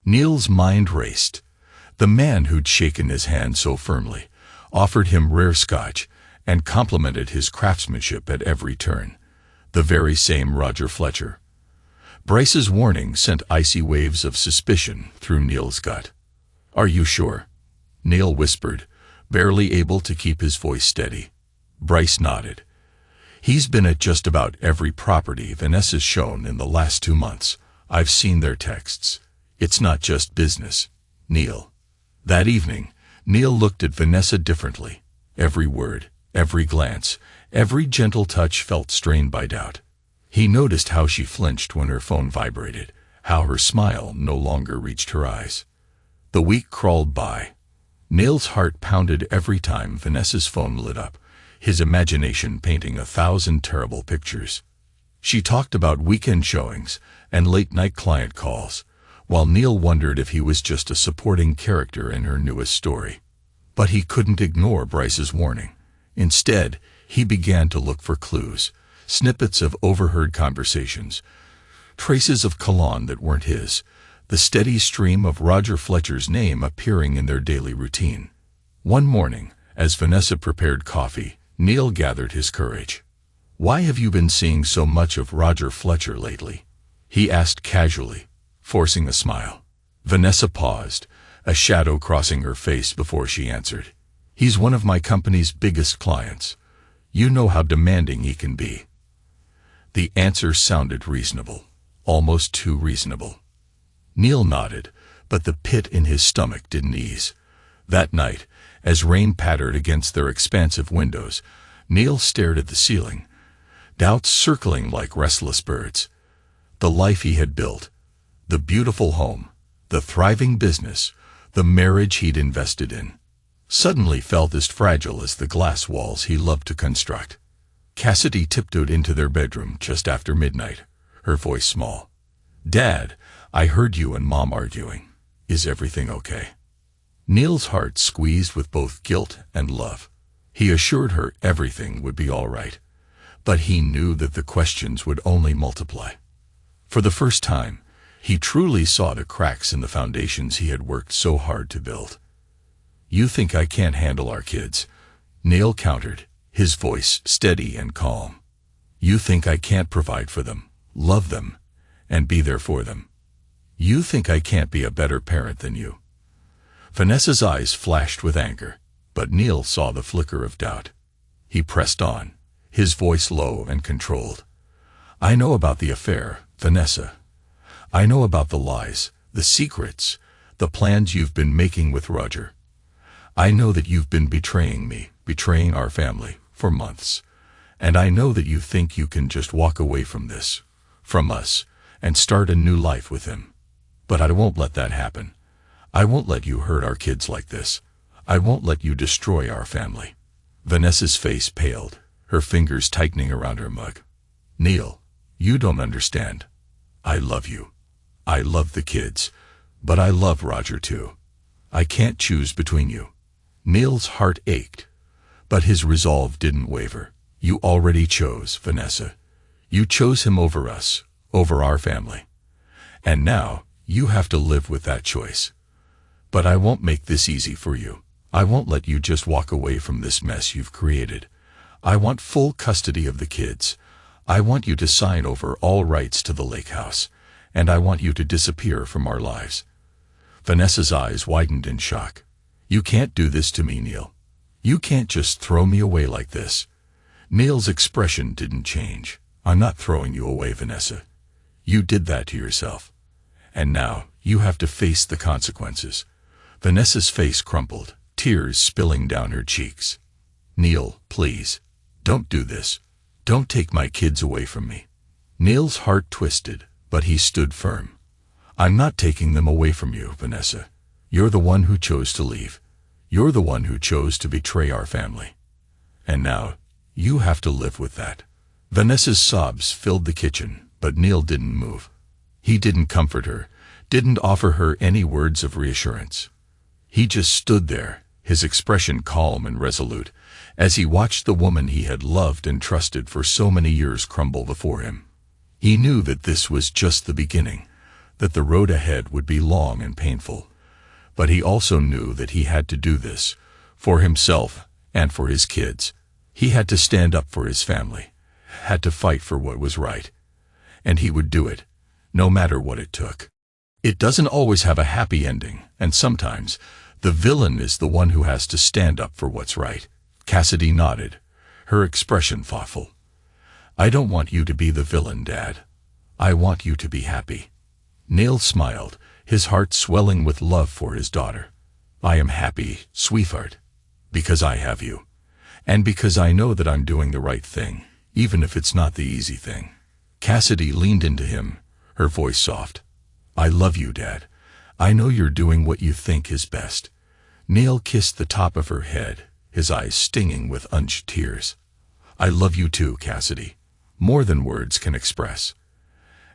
Neil's mind raced. The man who'd shaken his hand so firmly, offered him rare scotch, and complimented his craftsmanship at every turn. The very same Roger Fletcher. Bryce's warning sent icy waves of suspicion through Neil's gut. "Are you sure?" Neil whispered, barely able to keep his voice steady. Bryce nodded. "He's been at just about every property Vanessa's shown in the last 2 months. I've seen their texts. It's not just business, Neil." That evening, Neil looked at Vanessa differently. Every word, every glance, every gentle touch felt strained by doubt. He noticed how she flinched when her phone vibrated, how her smile no longer reached her eyes. The week crawled by. Neil's heart pounded every time Vanessa's phone lit up, his imagination painting 1,000 terrible pictures. She talked about weekend showings and late-night client calls, while Neil wondered if he was just a supporting character in her newest story. But he couldn't ignore Bryce's warning. Instead, he began to look for clues, snippets of overheard conversations, traces of cologne that weren't his, the steady stream of Roger Fletcher's name appearing in their daily routine. One morning, as Vanessa prepared coffee, Neil gathered his courage. "Why have you been seeing so much of Roger Fletcher lately?" he asked casually, forcing a smile. Vanessa paused, a shadow crossing her face before she answered. "He's one of my company's biggest clients. You know how demanding he can be." The answer sounded reasonable, almost too reasonable. Neil nodded, but the pit in his stomach didn't ease. That night, as rain pattered against their expansive windows, Neil stared at the ceiling, doubts circling like restless birds. The life he had built, the beautiful home, the thriving business, the marriage he'd invested in, suddenly felt as fragile as the glass walls he loved to construct. Cassidy tiptoed into their bedroom just after midnight, her voice small. "Dad, I heard you and Mom arguing. Is everything okay?" Neil's heart squeezed with both guilt and love. He assured her everything would be all right, but he knew that the questions would only multiply. For the first time, he truly saw the cracks in the foundations he had worked so hard to build. "You think I can't handle our kids?" Neil countered, his voice steady and calm. "You think I can't provide for them, love them, and be there for them? You think I can't be a better parent than you?" Vanessa's eyes flashed with anger, but Neil saw the flicker of doubt. He pressed on, his voice low and controlled. "I know about the affair, Vanessa. I know about the lies, the secrets, the plans you've been making with Roger. I know that you've been betraying me, betraying our family, for months. And I know that you think you can just walk away from this, from us, and start a new life with him. But I won't let that happen. I won't let you hurt our kids like this. I won't let you destroy our family." Vanessa's face paled, her fingers tightening around her mug. "Neil, you don't understand. I love you. I love the kids, but I love Roger too. I can't choose between you." Neil's heart ached, but his resolve didn't waver. "You already chose, Vanessa. You chose him over us, over our family. And now, you have to live with that choice. But I won't make this easy for you. I won't let you just walk away from this mess you've created. I want full custody of the kids. I want you to sign over all rights to the lake house, and I want you to disappear from our lives." Vanessa's eyes widened in shock. "You can't do this to me, Neil. You can't just throw me away like this." Neil's expression didn't change. "I'm not throwing you away, Vanessa. You did that to yourself. And now, you have to face the consequences." Vanessa's face crumpled, tears spilling down her cheeks. "Neil, please, don't do this. Don't take my kids away from me." Neil's heart twisted, but he stood firm. "I'm not taking them away from you, Vanessa. You're the one who chose to leave. You're the one who chose to betray our family. And now, you have to live with that." Vanessa's sobs filled the kitchen, but Neil didn't move. He didn't comfort her, didn't offer her any words of reassurance. He just stood there, his expression calm and resolute, as he watched the woman he had loved and trusted for so many years crumble before him. He knew that this was just the beginning, that the road ahead would be long and painful. But he also knew that he had to do this, for himself and for his kids. He had to stand up for his family, had to fight for what was right. And he would do it, no matter what it took. It doesn't always have a happy ending, and sometimes the villain is the one who has to stand up for what's right. Cassidy nodded, her expression thoughtful. I don't want you to be the villain, Dad. I want you to be happy. Neil smiled, his heart swelling with love for his daughter. I am happy, sweetheart, because I have you. And because I know that I'm doing the right thing, even if it's not the easy thing. Cassidy leaned into him, her voice soft. I love you, Dad. I know you're doing what you think is best. Neil kissed the top of her head, his eyes stinging with unshed tears. I love you too, Cassidy. More than words can express.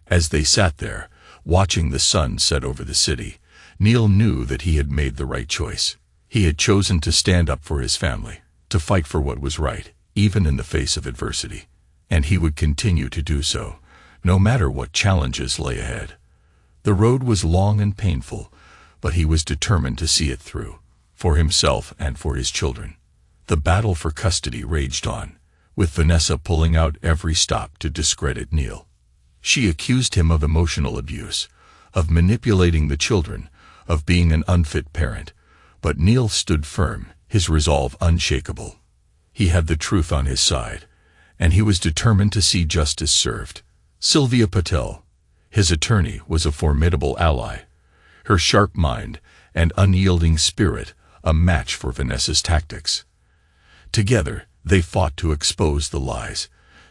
As they sat there, watching the sun set over the city, Neil knew that he had made the right choice. He had chosen to stand up for his family, to fight for what was right, even in the face of adversity. And he would continue to do so, no matter what challenges lay ahead. The road was long and painful, but he was determined to see it through, for himself and for his children. The battle for custody raged on, with Vanessa pulling out every stop to discredit Neil. She accused him of emotional abuse, of manipulating the children, of being an unfit parent, but Neil stood firm, his resolve unshakable. He had the truth on his side, and he was determined to see justice served. Sylvia Patel, his attorney, was a formidable ally, her sharp mind and unyielding spirit a match for Vanessa's tactics. Together, they fought to expose the lies,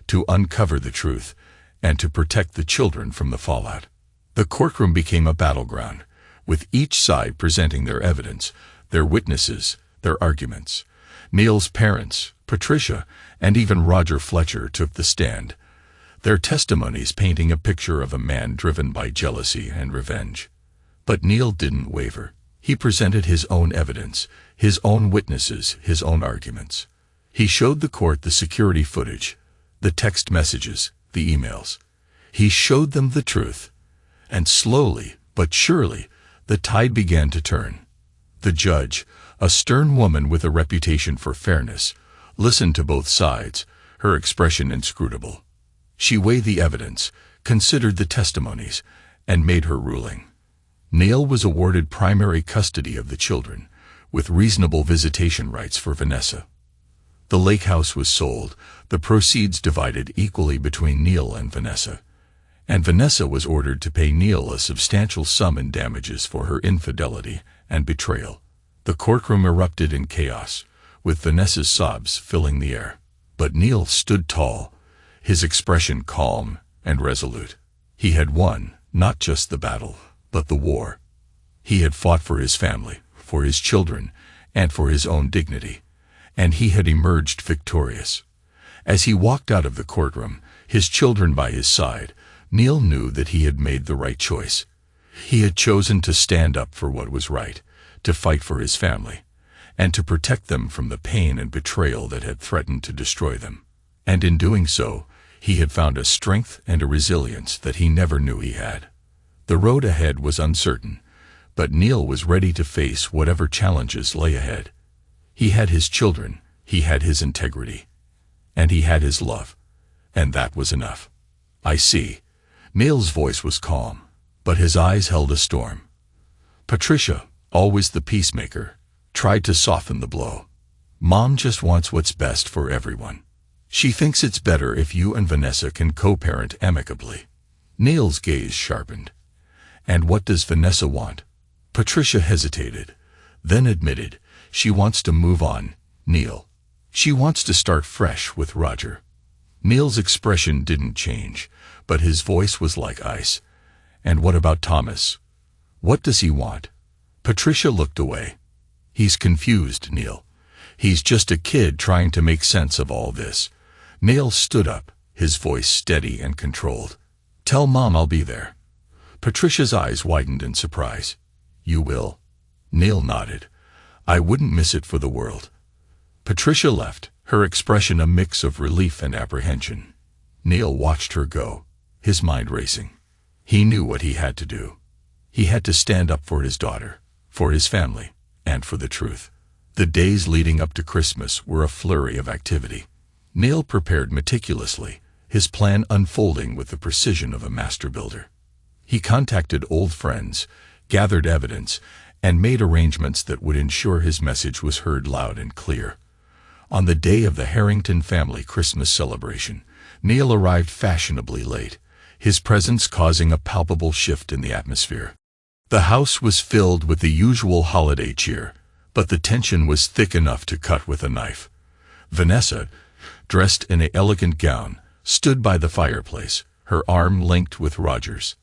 to uncover the truth, and to protect the children from the fallout. The courtroom became a battleground, with each side presenting their evidence, their witnesses, their arguments. Neil's parents, Patricia, and even Roger Fletcher took the stand, their testimonies painting a picture of a man driven by jealousy and revenge. But Neil didn't waver. He presented his own evidence, his own witnesses, his own arguments. He showed the court the security footage, the text messages, the emails. He showed them the truth. And slowly, but surely, the tide began to turn. The judge, a stern woman with a reputation for fairness, listened to both sides, her expression inscrutable. She weighed the evidence, considered the testimonies, and made her ruling. Neil was awarded primary custody of the children, with reasonable visitation rights for Vanessa. The lake house was sold, the proceeds divided equally between Neil and Vanessa was ordered to pay Neil a substantial sum in damages for her infidelity and betrayal. The courtroom erupted in chaos, with Vanessa's sobs filling the air. But Neil stood tall, his expression calm and resolute. He had won, not just the battle, but the war. He had fought for his family, for his children, and for his own dignity. And he had emerged victorious. As he walked out of the courtroom, his children by his side, Neil knew that he had made the right choice. He had chosen to stand up for what was right, to fight for his family, and to protect them from the pain and betrayal that had threatened to destroy them. And in doing so, he had found a strength and a resilience that he never knew he had. The road ahead was uncertain, but Neil was ready to face whatever challenges lay ahead. He had his children, he had his integrity, and he had his love. And that was enough. I see. Neil's voice was calm, but his eyes held a storm. Patricia, always the peacemaker, tried to soften the blow. Mom just wants what's best for everyone. She thinks it's better if you and Vanessa can co-parent amicably. Neil's gaze sharpened. And what does Vanessa want? Patricia hesitated, then admitted, she wants to move on, Neil. She wants to start fresh with Roger. Neil's expression didn't change, but his voice was like ice. And what about Thomas? What does he want? Patricia looked away. He's confused, Neil. He's just a kid trying to make sense of all this. Neil stood up, his voice steady and controlled. Tell Mom I'll be there. Patricia's eyes widened in surprise. You will? Neil nodded. I wouldn't miss it for the world. Patricia left, her expression a mix of relief and apprehension. Neil watched her go, his mind racing. He knew what he had to do. He had to stand up for his daughter, for his family, and for the truth. The days leading up to Christmas were a flurry of activity. Neil prepared meticulously, his plan unfolding with the precision of a master builder. He contacted old friends, gathered evidence, and made arrangements that would ensure his message was heard loud and clear. On the day of the Harrington family Christmas celebration, Neil arrived fashionably late, his presence causing a palpable shift in the atmosphere. The house was filled with the usual holiday cheer, but the tension was thick enough to cut with a knife. Vanessa, dressed in an elegant gown, stood by the fireplace, her arm linked with Roger's.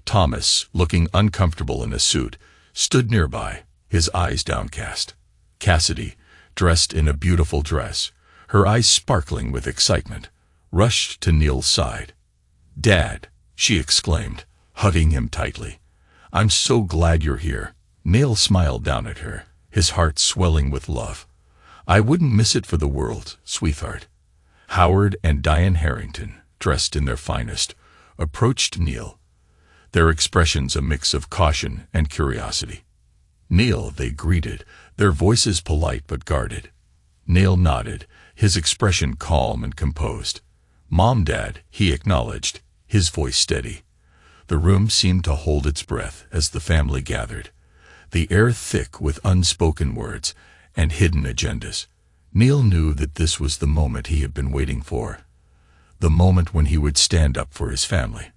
Thomas, looking uncomfortable in a suit, stood nearby, his eyes downcast. Cassidy, dressed in a beautiful dress, her eyes sparkling with excitement, rushed to Neil's side. "Dad," she exclaimed, hugging him tightly. "I'm so glad you're here." Neil smiled down at her, his heart swelling with love. "I wouldn't miss it for the world, sweetheart." Howard and Diane Harrington, dressed in their finest, approached Neil, their expressions a mix of caution and curiosity. Neil they greeted, their voices polite but guarded. Neil nodded, his expression calm and composed. "Mom, Dad," he acknowledged, his voice steady. The room seemed to hold its breath as the family gathered, the air thick with unspoken words and hidden agendas. Neil knew that this was the moment he had been waiting for, the moment when he would stand up for his family,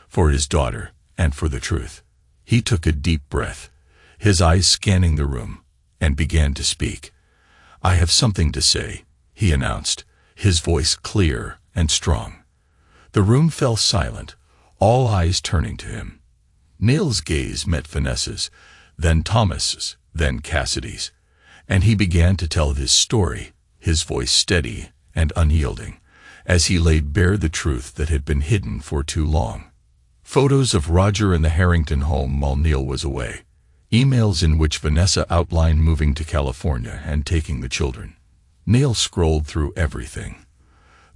for his daughter, and for the truth. He took a deep breath, his eyes scanning the room, and began to speak. "I have something to say," he announced, his voice clear and strong. The room fell silent, all eyes turning to him. Neil's gaze met Vanessa's, then Thomas's, then Cassidy's, and he began to tell his story, his voice steady and unyielding, as he laid bare the truth that had been hidden for too long. Photos of Roger and the Harrington home while Neil was away. Emails in which Vanessa outlined moving to California and taking the children. Neil scrolled through everything,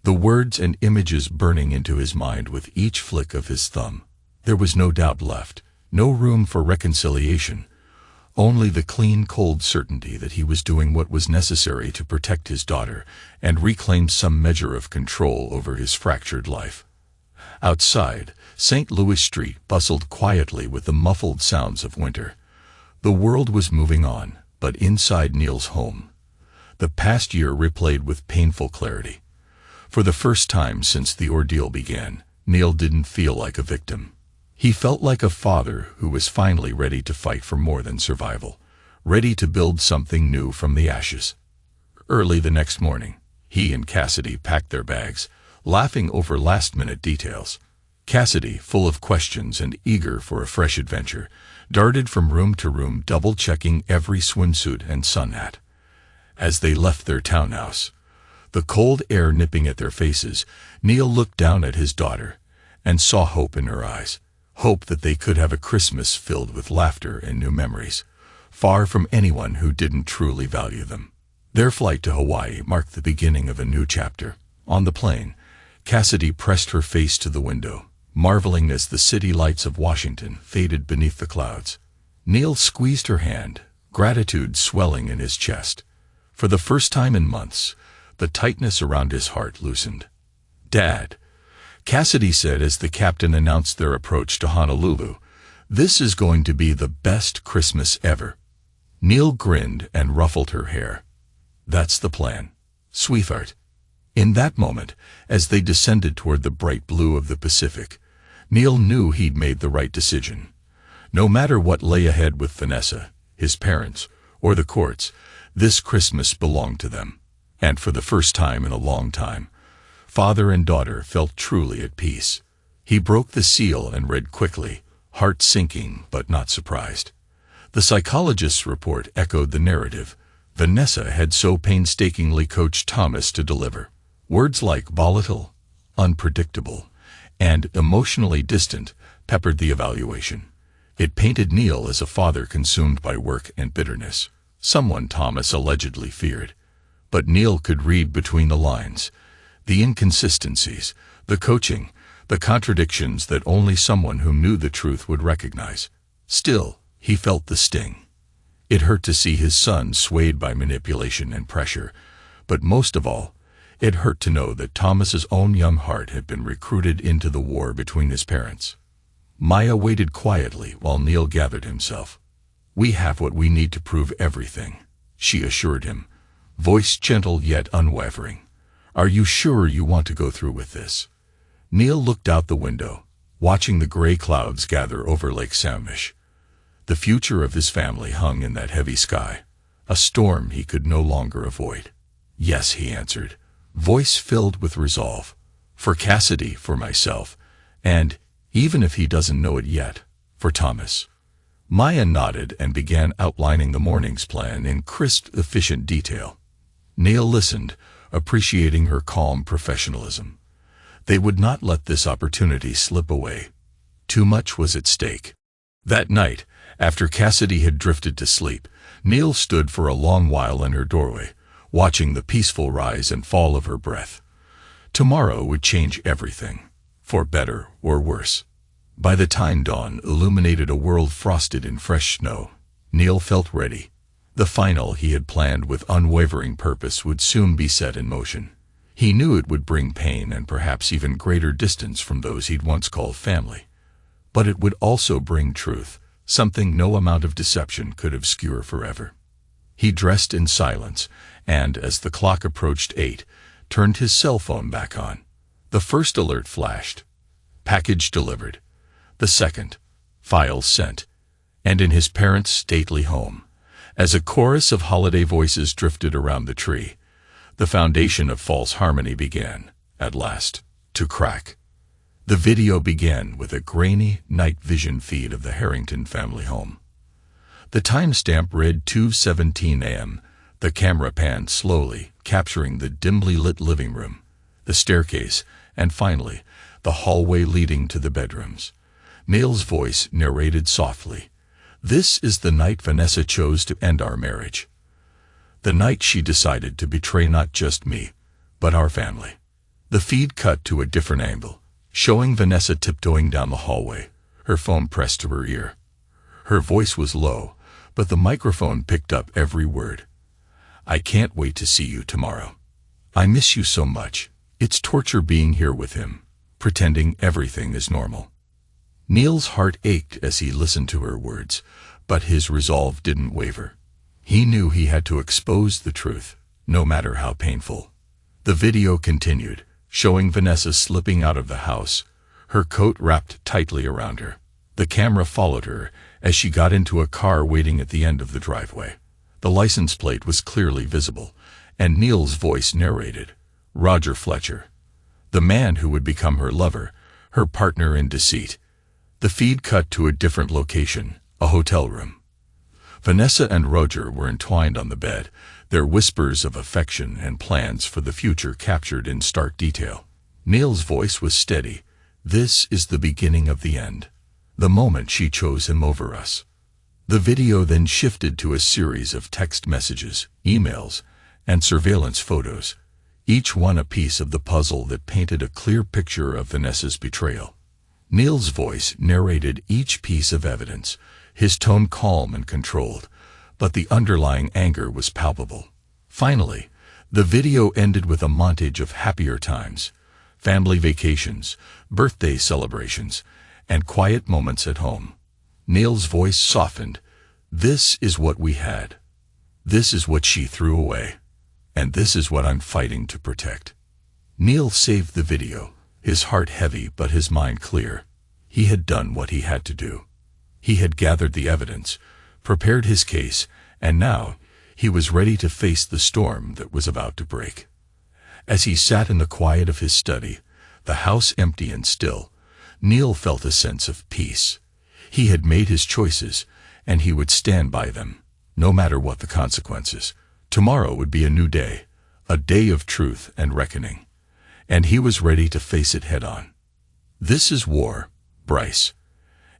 the words and images burning into his mind with each flick of his thumb. There was no doubt left, no room for reconciliation, only the clean, cold certainty that he was doing what was necessary to protect his daughter and reclaim some measure of control over his fractured life. Outside, St. Louis Street bustled quietly with the muffled sounds of winter. The world was moving on, but inside Neil's home, the past year replayed with painful clarity. For the first time since the ordeal began, Neil didn't feel like a victim. He felt like a father who was finally ready to fight for more than survival, ready to build something new from the ashes. Early the next morning, he and Cassidy packed their bags, laughing over last-minute details. Cassidy, full of questions and eager for a fresh adventure, darted from room to room double-checking every swimsuit and sun hat. As they left their townhouse, the cold air nipping at their faces, Neil looked down at his daughter and saw hope in her eyes. Hope that they could have a Christmas filled with laughter and new memories, far from anyone who didn't truly value them. Their flight to Hawaii marked the beginning of a new chapter. On the plane, Cassidy pressed her face to the window, marveling as the city lights of Washington faded beneath the clouds. Neil squeezed her hand, gratitude swelling in his chest. For the first time in months, the tightness around his heart loosened. "Dad," Cassidy said as the captain announced their approach to Honolulu, "this is going to be the best Christmas ever." Neil grinned and ruffled her hair. "That's the plan, sweetheart." In that moment, as they descended toward the bright blue of the Pacific, Neil knew he'd made the right decision. No matter what lay ahead with Vanessa, his parents, or the courts, this Christmas belonged to them. And for the first time in a long time, father and daughter felt truly at peace. He broke the seal and read quickly, heart sinking but not surprised. The psychologist's report echoed the narrative Vanessa had so painstakingly coached Thomas to deliver. Words like volatile, unpredictable, and emotionally distant peppered the evaluation. It painted Neil as a father consumed by work and bitterness, someone Thomas allegedly feared. But Neil could read between the lines, the inconsistencies, the coaching, the contradictions that only someone who knew the truth would recognize. Still, he felt the sting. It hurt to see his son swayed by manipulation and pressure, but most of all, it hurt to know that Thomas's own young heart had been recruited into the war between his parents. Maya waited quietly while Neil gathered himself. "We have what we need to prove everything," she assured him, voice gentle yet unwavering. "Are you sure you want to go through with this?" Neil looked out the window, watching the gray clouds gather over Lake Samish. The future of his family hung in that heavy sky, a storm he could no longer avoid. "Yes," he answered, voice filled with resolve. "For Cassidy, for myself, and, even if he doesn't know it yet, for Thomas." Maya nodded and began outlining the morning's plan in crisp, efficient detail. Neil listened, appreciating her calm professionalism. They would not let this opportunity slip away. Too much was at stake. That night, after Cassidy had drifted to sleep, Neil stood for a long while in her doorway, watching the peaceful rise and fall of her breath. Tomorrow would change everything, for better or worse. By the time dawn illuminated a world frosted in fresh snow, Neil felt ready. The final he had planned with unwavering purpose would soon be set in motion. He knew it would bring pain and perhaps even greater distance from those he'd once called family. But it would also bring truth, something no amount of deception could obscure forever. He dressed in silence, and as the clock approached 8, turned his cell phone back on. The first alert flashed. Package delivered. The second, files sent. And in his parents' stately home, as a chorus of holiday voices drifted around the tree, the foundation of false harmony began, at last, to crack. The video began with a grainy night vision feed of the Harrington family home. The timestamp read 2:17 a.m. The camera panned slowly, capturing the dimly lit living room, the staircase, and finally, the hallway leading to the bedrooms. Neil's voice narrated softly, "This is the night Vanessa chose to end our marriage. The night she decided to betray not just me, but our family." The feed cut to a different angle, showing Vanessa tiptoeing down the hallway, her phone pressed to her ear. Her voice was low, but the microphone picked up every word. "I can't wait to see you tomorrow. I miss you so much. It's torture being here with him, pretending everything is normal." Neil's heart ached as he listened to her words, but his resolve didn't waver. He knew he had to expose the truth, no matter how painful. The video continued, showing Vanessa slipping out of the house, her coat wrapped tightly around her. The camera followed her as she got into a car waiting at the end of the driveway. The license plate was clearly visible, and Neil's voice narrated, "Roger Fletcher, the man who would become her lover, her partner in deceit." The feed cut to a different location, a hotel room. Vanessa and Roger were entwined on the bed, their whispers of affection and plans for the future captured in stark detail. Neil's voice was steady. "This is the beginning of the end. The moment she chose him over us." The video then shifted to a series of text messages, emails, and surveillance photos, each one a piece of the puzzle that painted a clear picture of Vanessa's betrayal. Neil's voice narrated each piece of evidence, his tone calm and controlled, but the underlying anger was palpable. Finally, the video ended with a montage of happier times, family vacations, birthday celebrations, and quiet moments at home. Neil's voice softened. "This is what we had. This is what she threw away. And this is what I'm fighting to protect." Neil saved the video, his heart heavy but his mind clear. He had done what he had to do. He had gathered the evidence, prepared his case, and now he was ready to face the storm that was about to break. As he sat in the quiet of his study, the house empty and still, Neil felt a sense of peace. He had made his choices, and he would stand by them, no matter what the consequences. Tomorrow would be a new day, a day of truth and reckoning, and he was ready to face it head-on. This is war, Bryce.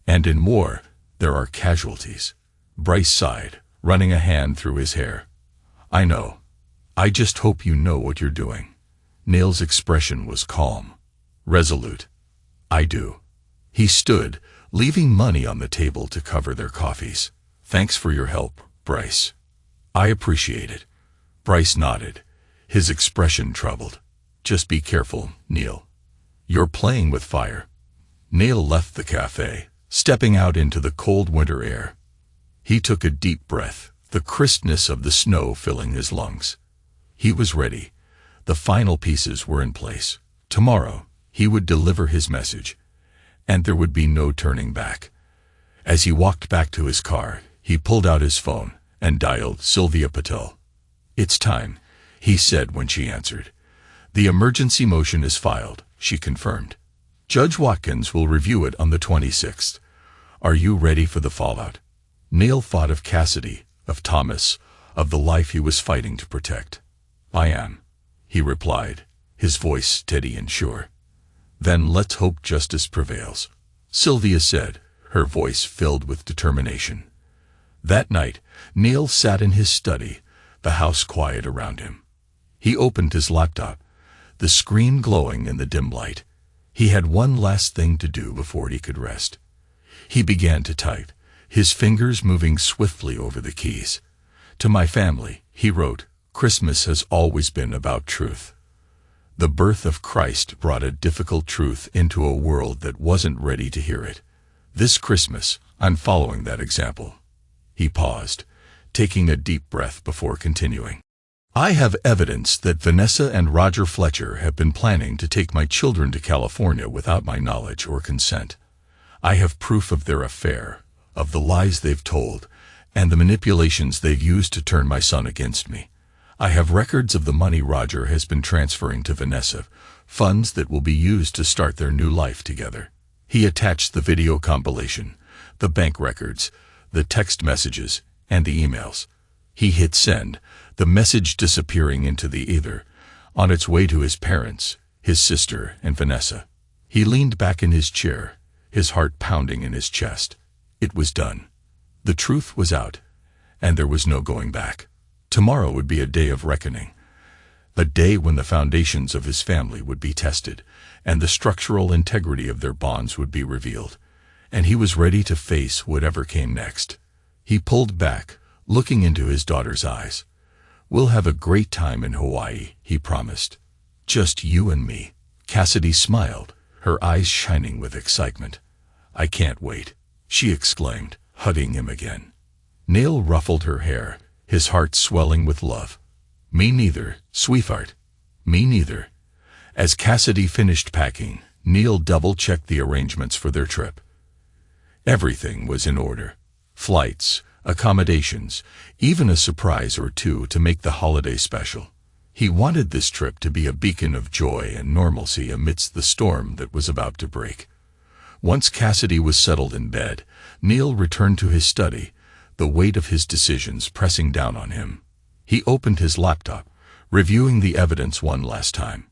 And in war, there are casualties. Bryce sighed, running a hand through his hair. "I know. I just hope you know what you're doing." Neil's expression was calm, resolute. "I do." He stood, leaving money on the table to cover their coffees. "Thanks for your help, Bryce. I appreciate it." Bryce nodded, his expression troubled. "Just be careful, Neil. You're playing with fire." Neil left the cafe, stepping out into the cold winter air. He took a deep breath, the crispness of the snow filling his lungs. He was ready. The final pieces were in place. Tomorrow, he would deliver his message, and there would be no turning back. As he walked back to his car, he pulled out his phone and dialed Sylvia Patel. "It's time," he said when she answered. "The emergency motion is filed," she confirmed. "Judge Watkins will review it on the 26th. Are you ready for the fallout?" Neil thought of Cassidy, of Thomas, of the life he was fighting to protect. "I am," he replied, his voice steady and sure. "Then let's hope justice prevails," Sylvia said, her voice filled with determination. That night, Neil sat in his study, the house quiet around him. He opened his laptop, the screen glowing in the dim light. He had one last thing to do before he could rest. He began to type, his fingers moving swiftly over the keys. "To my family," he wrote, "Christmas has always been about truth." The birth of Christ brought a difficult truth into a world that wasn't ready to hear it. This Christmas, I'm following that example. He paused, taking a deep breath before continuing. "I have evidence that Vanessa and Roger Fletcher have been planning to take my children to California without my knowledge or consent. I have proof of their affair, of the lies they've told, and the manipulations they've used to turn my son against me. I have records of the money Roger has been transferring to Vanessa, funds that will be used to start their new life together." He attached the video compilation, the bank records, the text messages, and the emails. He hit send, the message disappearing into the ether, on its way to his parents, his sister, and Vanessa. He leaned back in his chair, his heart pounding in his chest. It was done. The truth was out, and there was no going back. Tomorrow would be a day of reckoning, a day when the foundations of his family would be tested, and the structural integrity of their bonds would be revealed, and he was ready to face whatever came next. He pulled back, looking into his daughter's eyes. "We'll have a great time in Hawaii," he promised. "Just you and me." Cassidy smiled, her eyes shining with excitement. "I can't wait," she exclaimed, hugging him again. Neil ruffled her hair, his heart swelling with love. "Me neither, sweetheart. Me neither." As Cassidy finished packing, Neil double-checked the arrangements for their trip. Everything was in order. Flights, accommodations, even a surprise or two to make the holiday special. He wanted this trip to be a beacon of joy and normalcy amidst the storm that was about to break. Once Cassidy was settled in bed, Neil returned to his study, the weight of his decisions pressing down on him. He opened his laptop, reviewing the evidence one last time.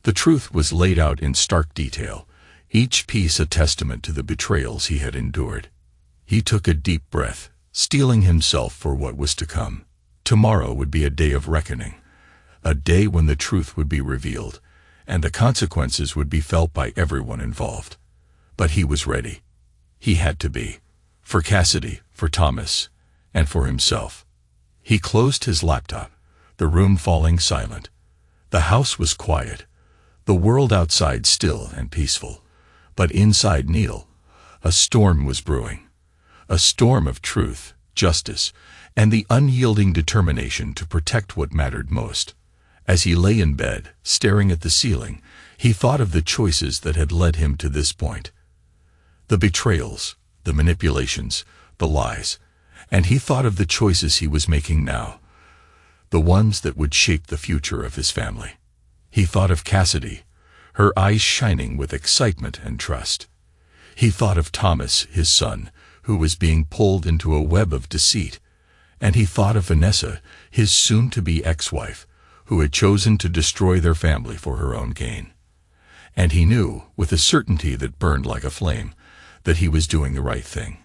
The truth was laid out in stark detail, each piece a testament to the betrayals he had endured. He took a deep breath, steeling himself for what was to come. Tomorrow would be a day of reckoning, a day when the truth would be revealed, and the consequences would be felt by everyone involved. But he was ready. He had to be. For Cassidy, for Thomas, and for himself. He closed his laptop, the room falling silent. The house was quiet, the world outside still and peaceful. But inside Neil, a storm was brewing. A storm of truth, justice, and the unyielding determination to protect what mattered most. As he lay in bed, staring at the ceiling, he thought of the choices that had led him to this point. The betrayals, the manipulations, the lies, and he thought of the choices he was making now, the ones that would shape the future of his family. He thought of Cassidy, her eyes shining with excitement and trust. He thought of Thomas, his son, who was being pulled into a web of deceit, and he thought of Vanessa, his soon-to-be ex-wife, who had chosen to destroy their family for her own gain. And he knew, with a certainty that burned like a flame, that he was doing the right thing.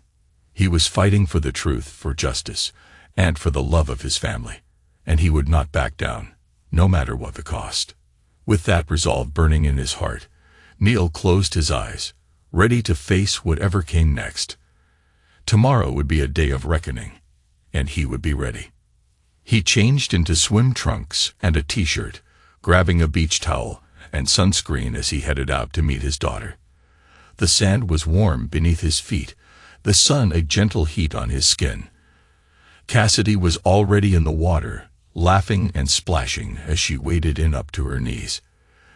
He was fighting for the truth, for justice, and for the love of his family, and he would not back down, no matter what the cost. With that resolve burning in his heart, Neil closed his eyes, ready to face whatever came next. Tomorrow would be a day of reckoning, and he would be ready. He changed into swim trunks and a t-shirt, grabbing a beach towel and sunscreen as he headed out to meet his daughter. The sand was warm beneath his feet, the sun a gentle heat on his skin. Cassidy was already in the water, laughing and splashing as she waded in up to her knees.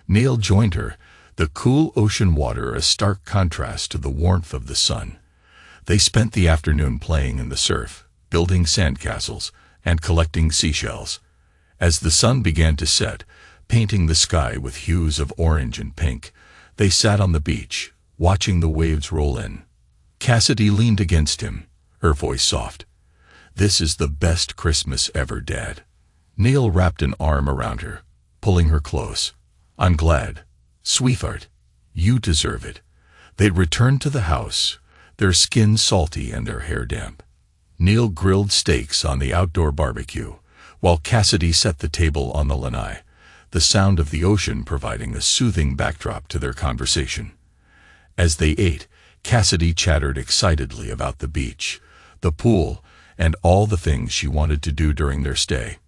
Neil joined her, the cool ocean water a stark contrast to the warmth of the sun. They spent the afternoon playing in the surf, building sandcastles, and collecting seashells. As the sun began to set, painting the sky with hues of orange and pink, they sat on the beach, watching the waves roll in. Cassidy leaned against him, her voice soft. "This is the best Christmas ever, Dad." Neil wrapped an arm around her, pulling her close. "I'm glad. Sweetheart, you deserve it." They returned to the house, their skin salty and their hair damp. Neil grilled steaks on the outdoor barbecue, while Cassidy set the table on the lanai, the sound of the ocean providing a soothing backdrop to their conversation. As they ate, Cassidy chattered excitedly about the beach, the pool, and all the things she wanted to do during their stay.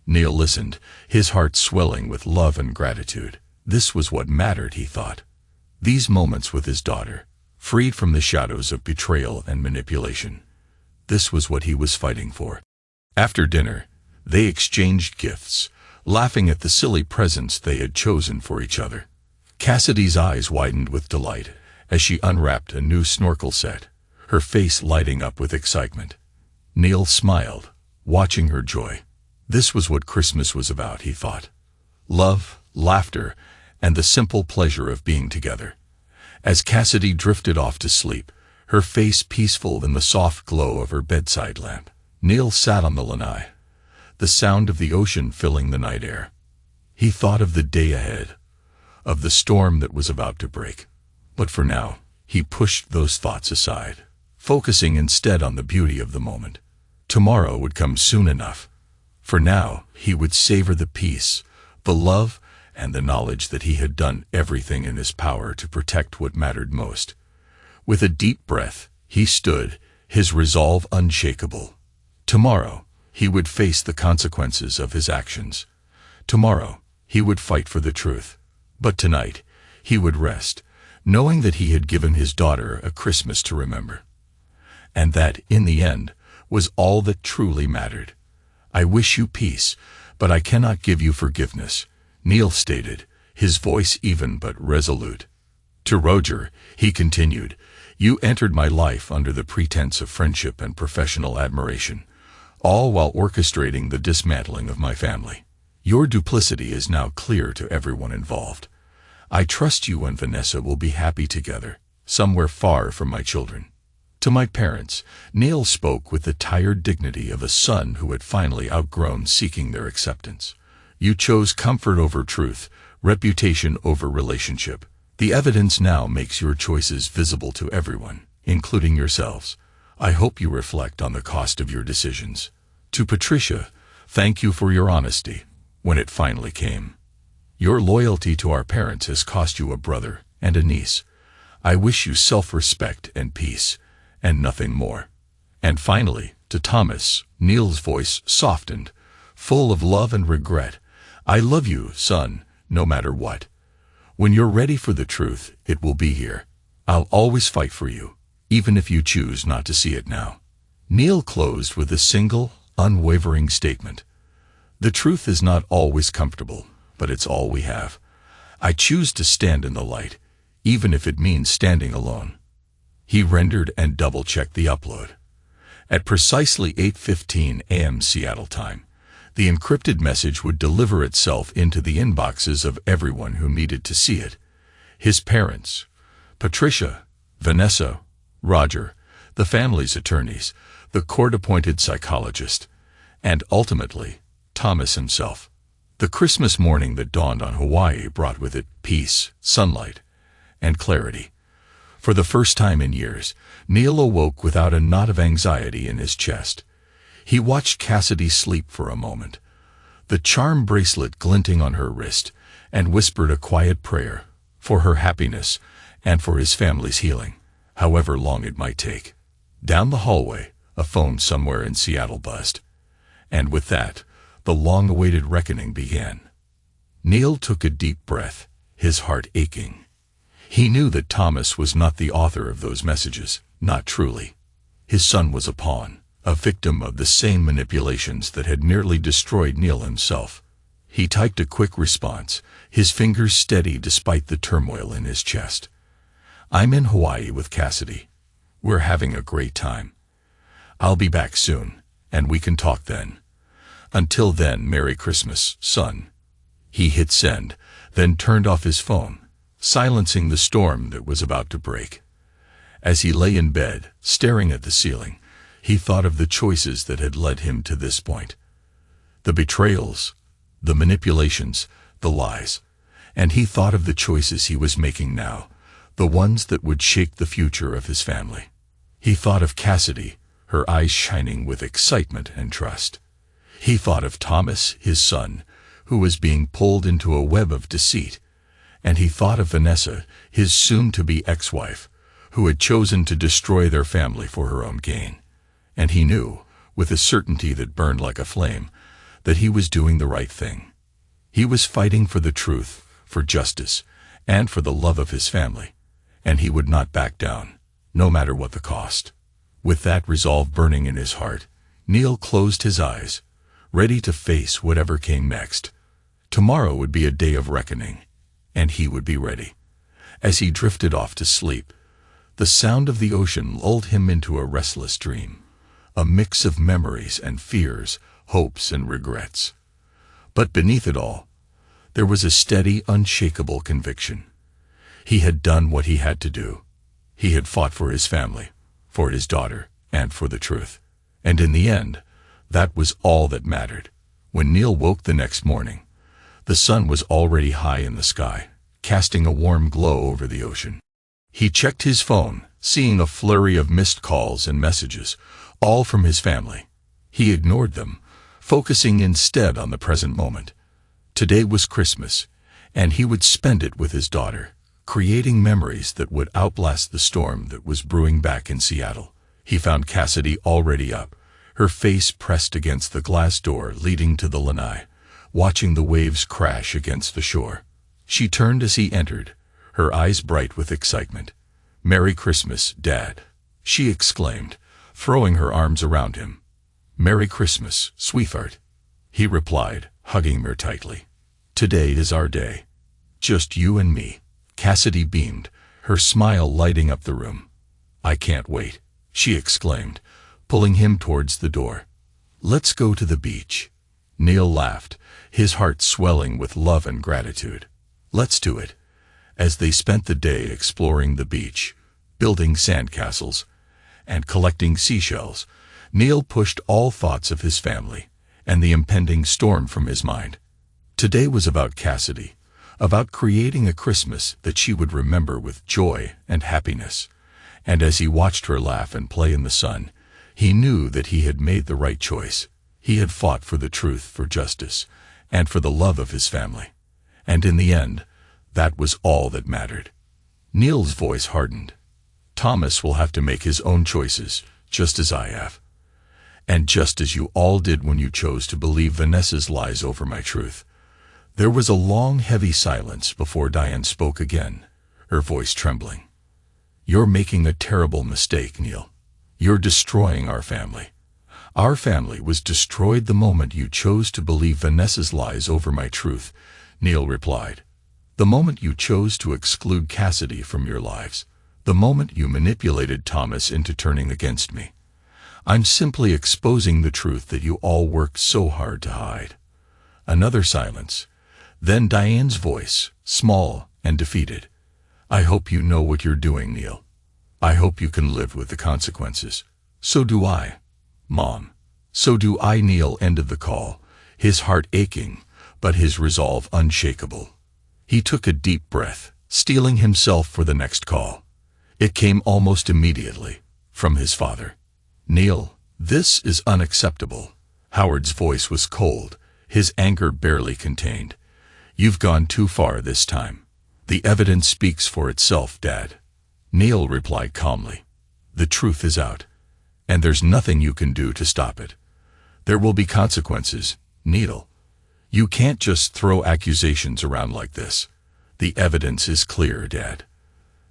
Neil listened, his heart swelling with love and gratitude. This was what mattered, he thought. These moments with his daughter, freed from the shadows of betrayal and manipulation. This was what he was fighting for. After dinner, they exchanged gifts, laughing at the silly presents they had chosen for each other. Cassidy's eyes widened with delight as she unwrapped a new snorkel set, her face lighting up with excitement. Neil smiled, watching her joy. This was what Christmas was about, he thought. Love, laughter, and the simple pleasure of being together. As Cassidy drifted off to sleep, her face peaceful in the soft glow of her bedside lamp, Neil sat on the lanai, the sound of the ocean filling the night air. He thought of the day ahead, of the storm that was about to break. But for now, he pushed those thoughts aside, focusing instead on the beauty of the moment. Tomorrow would come soon enough. For now, he would savor the peace, the love, and the knowledge that he had done everything in his power to protect what mattered most. With a deep breath, he stood, his resolve unshakable. Tomorrow, he would face the consequences of his actions. Tomorrow, he would fight for the truth. But tonight, he would rest, knowing that he had given his daughter a Christmas to remember. And that, in the end, was all that truly mattered. "I wish you peace, but I cannot give you forgiveness," Neil stated, his voice even but resolute. To Roger, he continued, "You entered my life under the pretense of friendship and professional admiration, all while orchestrating the dismantling of my family. Your duplicity is now clear to everyone involved. I trust you and Vanessa will be happy together, somewhere far from my children." To my parents, Neil spoke with the tired dignity of a son who had finally outgrown seeking their acceptance. You chose comfort over truth, reputation over relationship. The evidence now makes your choices visible to everyone, including yourselves. I hope you reflect on the cost of your decisions. To Patricia, thank you for your honesty, when it finally came. Your loyalty to our parents has cost you a brother and a niece. I wish you self-respect and peace, and nothing more. And finally, to Thomas, Neil's voice softened, full of love and regret. I love you, son, no matter what. When you're ready for the truth, it will be here. I'll always fight for you, even if you choose not to see it now. Neil closed with a single, unwavering statement. The truth is not always comfortable, but it's all we have. I choose to stand in the light, even if it means standing alone. He rendered and double-checked the upload. At precisely 8:15 a.m. Seattle time, the encrypted message would deliver itself into the inboxes of everyone who needed to see it. His parents, Patricia, Vanessa, Roger, the family's attorneys, the court-appointed psychologist, and ultimately, Thomas himself. The Christmas morning that dawned on Hawaii brought with it peace, sunlight, and clarity. For the first time in years, Neil awoke without a knot of anxiety in his chest. He watched Cassidy sleep for a moment, the charm bracelet glinting on her wrist, and whispered a quiet prayer for her happiness and for his family's healing, however long it might take. Down the hallway, a phone somewhere in Seattle buzzed. And with that, the long-awaited reckoning began. Neil took a deep breath, his heart aching. He knew that Thomas was not the author of those messages, not truly. His son was a pawn, a victim of the same manipulations that had nearly destroyed Neil himself. He typed a quick response, his fingers steady despite the turmoil in his chest. "I'm in Hawaii with Cassidy. We're having a great time. I'll be back soon, and we can talk then. Until then, Merry Christmas, son." He hit send, then turned off his phone, silencing the storm that was about to break. As he lay in bed, staring at the ceiling, he thought of the choices that had led him to this point. The betrayals, the manipulations, the lies. And he thought of the choices he was making now, the ones that would shake the future of his family. He thought of Cassidy, her eyes shining with excitement and trust. He thought of Thomas, his son, who was being pulled into a web of deceit. And he thought of Vanessa, his soon-to-be ex-wife, who had chosen to destroy their family for her own gain. And he knew, with a certainty that burned like a flame, that he was doing the right thing. He was fighting for the truth, for justice, and for the love of his family. And he would not back down, no matter what the cost. With that resolve burning in his heart, Neil closed his eyes, ready to face whatever came next. Tomorrow would be a day of reckoning, and he would be ready. As he drifted off to sleep, the sound of the ocean lulled him into a restless dream, a mix of memories and fears, hopes and regrets. But beneath it all, there was a steady, unshakable conviction. He had done what he had to do. He had fought for his family, for his daughter, and for the truth. And in the end, that was all that mattered. When Neil woke the next morning, the sun was already high in the sky, casting a warm glow over the ocean. He checked his phone, seeing a flurry of missed calls and messages, all from his family. He ignored them, focusing instead on the present moment. Today was Christmas, and he would spend it with his daughter, creating memories that would outlast the storm that was brewing back in Seattle. He found Cassidy already up, her face pressed against the glass door leading to the lanai, watching the waves crash against the shore. She turned as he entered, her eyes bright with excitement. "Merry Christmas, Dad," she exclaimed, throwing her arms around him. "Merry Christmas, sweetheart," he replied, hugging her tightly. "Today is our day. Just you and me." Cassidy beamed, her smile lighting up the room. "I can't wait," she exclaimed, pulling him towards the door. "Let's go to the beach." Neil laughed, his heart swelling with love and gratitude. "Let's do it." As they spent the day exploring the beach, building sandcastles, and collecting seashells, Neil pushed all thoughts of his family and the impending storm from his mind. Today was about Cassidy, about creating a Christmas that she would remember with joy and happiness. And as he watched her laugh and play in the sun, he knew that he had made the right choice. He had fought for the truth, for justice, and for the love of his family. And in the end, that was all that mattered. Neil's voice hardened. "Thomas will have to make his own choices, just as I have. And just as you all did when you chose to believe Vanessa's lies over my truth." There was a long, heavy silence before Diane spoke again, her voice trembling. "You're making a terrible mistake, Neil. You're destroying our family. Our family was destroyed the moment you chose to believe Vanessa's lies over my truth," Neil replied. "The moment you chose to exclude Cassidy from your lives. The moment you manipulated Thomas into turning against me. I'm simply exposing the truth that you all worked so hard to hide." Another silence. Then Diane's voice, small and defeated. "I hope you know what you're doing, Neil. I hope you can live with the consequences." "So do I, Mom. So do I." Neil ended the call, his heart aching, but his resolve unshakable. He took a deep breath, steeling himself for the next call. It came almost immediately, from his father. "Neil, this is unacceptable." Howard's voice was cold, his anger barely contained. "You've gone too far this time. "The evidence speaks for itself, Dad," Neil replied calmly. "The truth is out, and there's nothing you can do to stop it. There will be consequences, Neil. You can't just throw accusations around like this. The evidence is clear, Dad.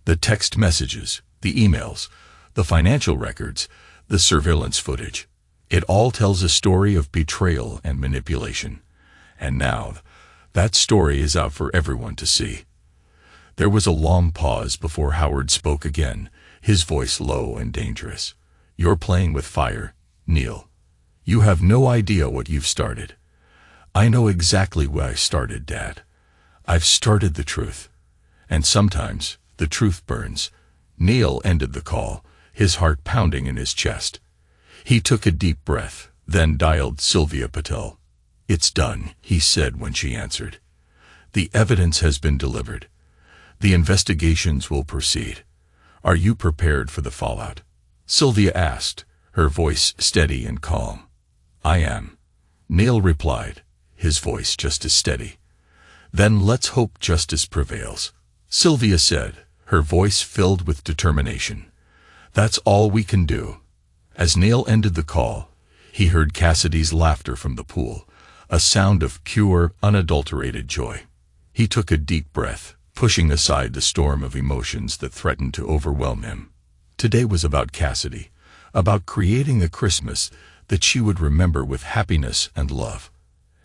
The text messages, the emails, the financial records, the surveillance footage. It all tells a story of betrayal and manipulation. And now, that story is out for everyone to see." There was a long pause before Howard spoke again, his voice low and dangerous. "You're playing with fire, Neil. You have no idea what you've started." "I know exactly where I started, Dad. I've started the truth. And sometimes the truth burns." Neil ended the call, his heart pounding in his chest. He took a deep breath, then dialed Sylvia Patel. "It's done," he said when she answered. "The evidence has been delivered. The investigations will proceed. Are you prepared for the fallout?" Sylvia asked, her voice steady and calm. "I am," Neil replied, his voice just as steady. "Then let's hope justice prevails," Sylvia said, her voice filled with determination. "That's all we can do." As Neil ended the call, he heard Cassidy's laughter from the pool, a sound of pure, unadulterated joy. He took a deep breath, pushing aside the storm of emotions that threatened to overwhelm him. Today was about Cassidy, about creating a Christmas that she would remember with happiness and love.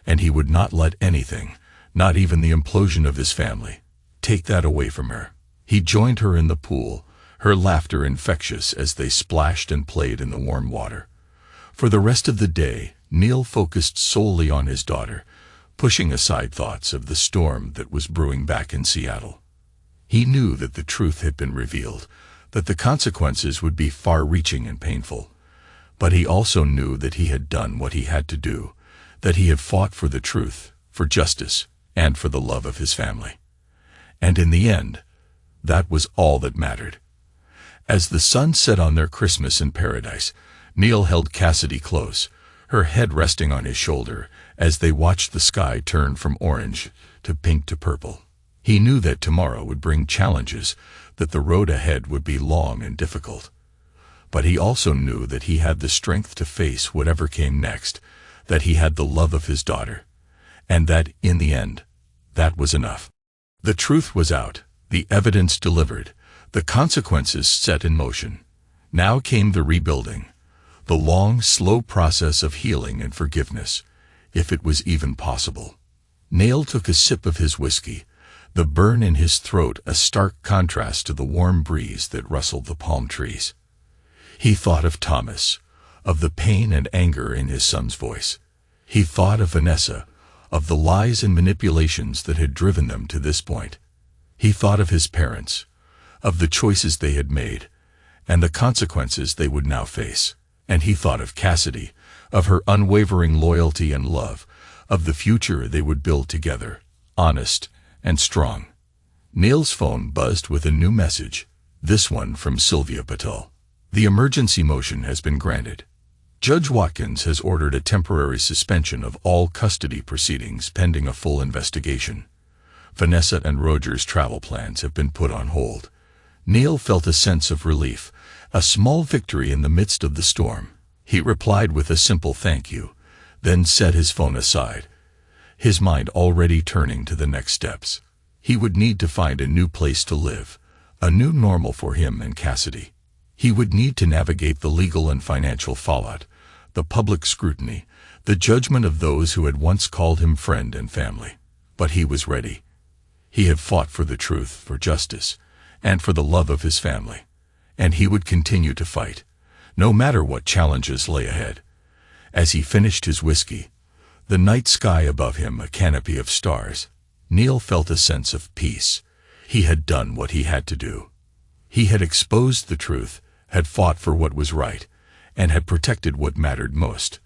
And he would not let anything, not even the implosion of his family, take that away from her. He joined her in the pool, her laughter infectious as they splashed and played in the warm water. For the rest of the day, Neil focused solely on his daughter, pushing aside thoughts of the storm that was brewing back in Seattle. He knew that the truth had been revealed, that the consequences would be far-reaching and painful. But he also knew that he had done what he had to do, that he had fought for the truth, for justice, and for the love of his family. And in the end, that was all that mattered. As the sun set on their Christmas in paradise, Neil held Cassidy close, her head resting on his shoulder, as they watched the sky turn from orange to pink to purple. He knew that tomorrow would bring challenges, that the road ahead would be long and difficult. But he also knew that he had the strength to face whatever came next, that he had the love of his daughter, and that, in the end, that was enough. The truth was out, the evidence delivered, the consequences set in motion. Now came the rebuilding, the long, slow process of healing and forgiveness, if it was even possible. Neil took a sip of his whiskey, the burn in his throat a stark contrast to the warm breeze that rustled the palm trees. He thought of Thomas, of the pain and anger in his son's voice. He thought of Vanessa, of the lies and manipulations that had driven them to this point. He thought of his parents, of the choices they had made, and the consequences they would now face. And he thought of Cassidy, of her unwavering loyalty and love, of the future they would build together, honest and strong. Neil's phone buzzed with a new message, this one from Sylvia Patel. "The emergency motion has been granted. Judge Watkins has ordered a temporary suspension of all custody proceedings pending a full investigation. Vanessa and Roger's travel plans have been put on hold." Neil felt a sense of relief, a small victory in the midst of the storm. He replied with a simple thank you, then set his phone aside, his mind already turning to the next steps. He would need to find a new place to live, a new normal for him and Cassidy. He would need to navigate the legal and financial fallout, the public scrutiny, the judgment of those who had once called him friend and family. But he was ready. He had fought for the truth, for justice, and for the love of his family. And he would continue to fight, no matter what challenges lay ahead. As he finished his whiskey, the night sky above him a canopy of stars, Neil felt a sense of peace. He had done what he had to do. He had exposed the truth, had fought for what was right, and had protected what mattered most.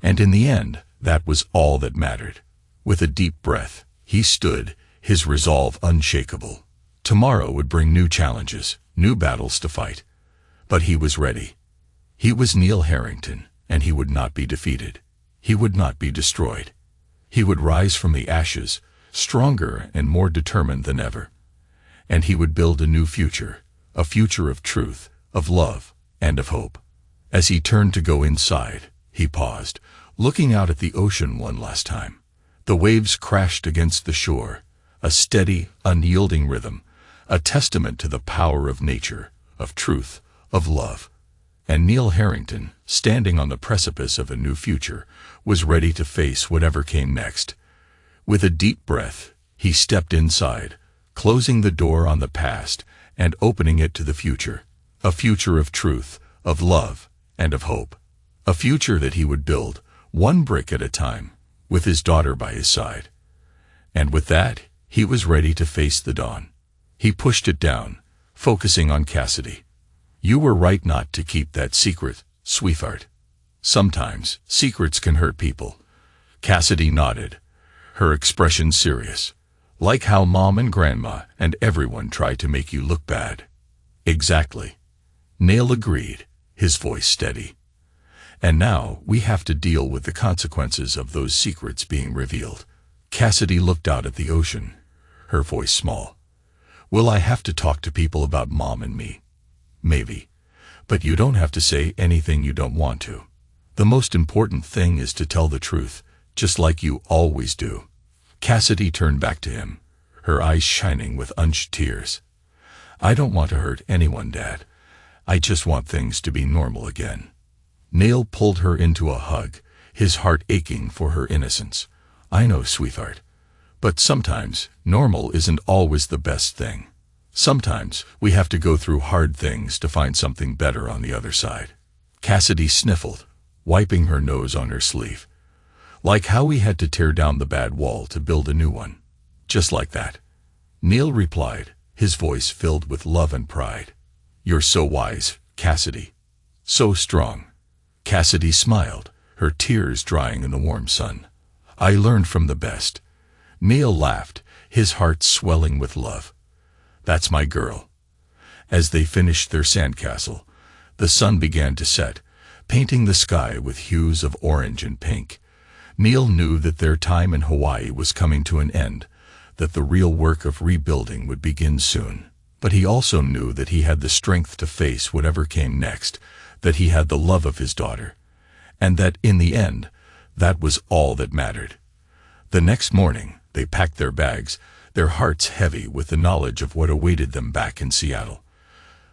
And in the end, that was all that mattered. With a deep breath, he stood, his resolve unshakable. Tomorrow would bring new challenges, new battles to fight. But he was ready. He was Neil Harrington, and he would not be defeated. He would not be destroyed. He would rise from the ashes, stronger and more determined than ever. and he would build a new future, a future of truth, of love, and of hope. As he turned to go inside, he paused, looking out at the ocean one last time. The waves crashed against the shore, a steady, unyielding rhythm, a testament to the power of nature, of truth, of love. And Neil Harrington, standing on the precipice of a new future, was ready to face whatever came next. With a deep breath, he stepped inside, closing the door on the past and opening it to the future, a future of truth, of love, and of hope. A future that he would build, one brick at a time, with his daughter by his side. And with that, he was ready to face the dawn. He pushed it down, focusing on Cassidy. "You were right not to keep that secret, sweetheart. Sometimes, secrets can hurt people." Cassidy nodded, her expression serious. "Like how Mom and Grandma and everyone tried to make you look bad." "Exactly." Neil agreed, his voice steady. "And now we have to deal with the consequences of those secrets being revealed." Cassidy looked out at the ocean, her voice small. "Will I have to talk to people about Mom and me?" "Maybe. But you don't have to say anything you don't want to. The most important thing is to tell the truth, just like you always do." Cassidy turned back to him, her eyes shining with unshed tears. "I don't want to hurt anyone, Dad. I just want things to be normal again." Neil pulled her into a hug, his heart aching for her innocence. "I know, sweetheart. But sometimes, normal isn't always the best thing. Sometimes, we have to go through hard things to find something better on the other side." Cassidy sniffled, wiping her nose on her sleeve. "Like how we had to tear down the bad wall to build a new one. Just like that." Neil replied, his voice filled with love and pride. "You're so wise, Cassidy. So strong." Cassidy smiled, her tears drying in the warm sun. "I learned from the best." Neil laughed, his heart swelling with love. "That's my girl." As they finished their sandcastle, the sun began to set, painting the sky with hues of orange and pink. Neil knew that their time in Hawaii was coming to an end, that the real work of rebuilding would begin soon. But he also knew that he had the strength to face whatever came next, that he had the love of his daughter, and that, in the end, that was all that mattered. The next morning, they packed their bags, their hearts heavy with the knowledge of what awaited them back in Seattle.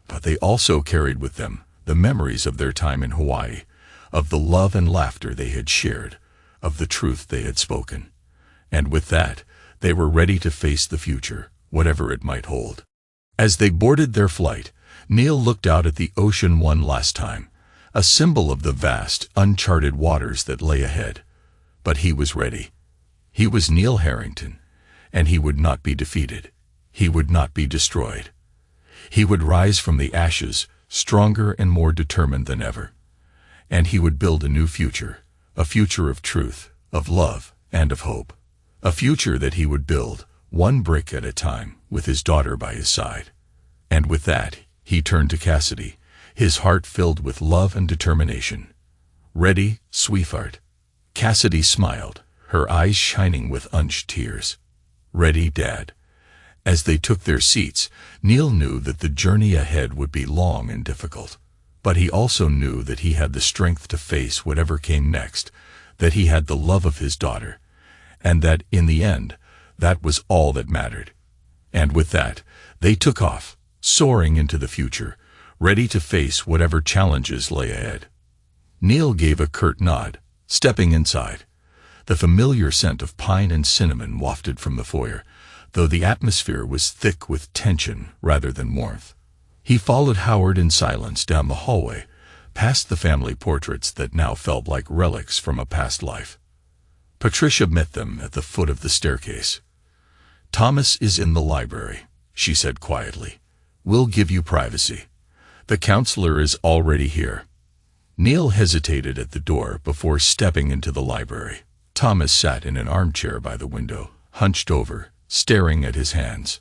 But they also carried with them the memories of their time in Hawaii, of the love and laughter they had shared, of the truth they had spoken. And with that, they were ready to face the future, whatever it might hold. As they boarded their flight, Neil looked out at the ocean one last time, a symbol of the vast, uncharted waters that lay ahead. But he was ready. He was Neil Harrington, and he would not be defeated. He would not be destroyed. He would rise from the ashes, stronger and more determined than ever. And he would build a new future, a future of truth, of love, and of hope. A future that he would build, one brick at a time, with his daughter by his side. And with that, he turned to Cassidy, his heart filled with love and determination. "Ready, sweetheart?" Cassidy smiled, her eyes shining with unshed tears. "Ready, Dad." As they took their seats, Neil knew that the journey ahead would be long and difficult. But he also knew that he had the strength to face whatever came next, that he had the love of his daughter, and that, in the end, that was all that mattered. And with that, they took off, soaring into the future, ready to face whatever challenges lay ahead. Neil gave a curt nod, stepping inside. The familiar scent of pine and cinnamon wafted from the foyer, though the atmosphere was thick with tension rather than warmth. He followed Howard in silence down the hallway, past the family portraits that now felt like relics from a past life. Patricia met them at the foot of the staircase. "Thomas is in the library," she said quietly. "We'll give you privacy. The counselor is already here." Neil hesitated at the door before stepping into the library. Thomas sat in an armchair by the window, hunched over, staring at his hands.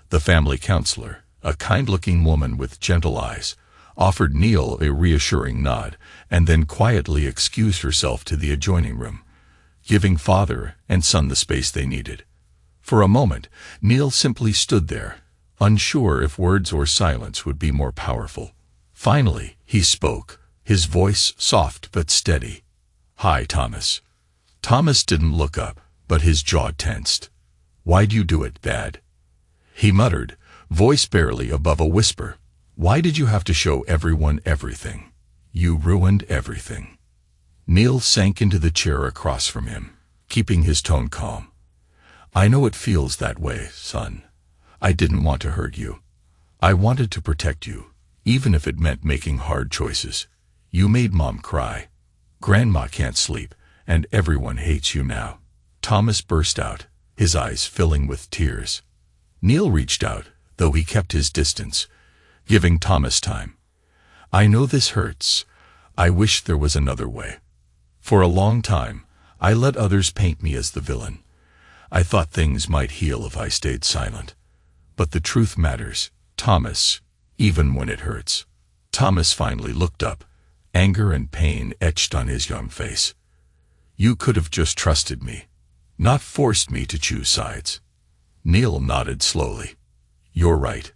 The family counselor, a kind-looking woman with gentle eyes, offered Neil a reassuring nod and then quietly excused herself to the adjoining room, giving father and son the space they needed. For a moment, Neil simply stood there, unsure if words or silence would be more powerful. Finally, he spoke, his voice soft but steady. "Hi, Thomas." Thomas didn't look up, but his jaw tensed. "Why'd you do it, Dad?" He muttered, voice barely above a whisper. "Why did you have to show everyone everything? You ruined everything." Neil sank into the chair across from him, keeping his tone calm. "I know it feels that way, son. I didn't want to hurt you. I wanted to protect you, even if it meant making hard choices. You made Mom cry. Grandma can't sleep, and everyone hates you now." Thomas burst out, his eyes filling with tears. Neil reached out, though he kept his distance, giving Thomas time. "I know this hurts. I wish there was another way. For a long time, I let others paint me as the villain. I thought things might heal if I stayed silent. But the truth matters, Thomas, even when it hurts." Thomas finally looked up, anger and pain etched on his young face. "You could have just trusted me, not forced me to choose sides." Neil nodded slowly. "You're right.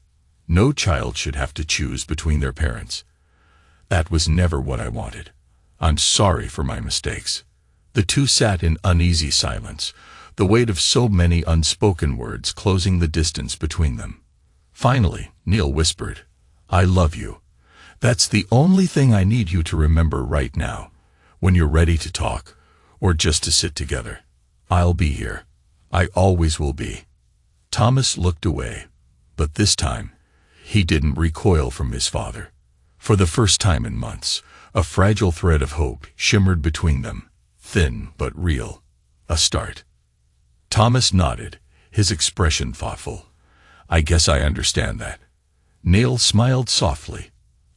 No child should have to choose between their parents. That was never what I wanted. I'm sorry for my mistakes." The two sat in uneasy silence, the weight of so many unspoken words closing the distance between them. Finally, Neil whispered, "I love you. That's the only thing I need you to remember right now, when you're ready to talk, or just to sit together. I'll be here. I always will be." Thomas looked away, but this time, he didn't recoil from his father. For the first time in months, a fragile thread of hope shimmered between them, thin but real. A start. Thomas nodded, his expression thoughtful. "I guess I understand that." Neil smiled softly.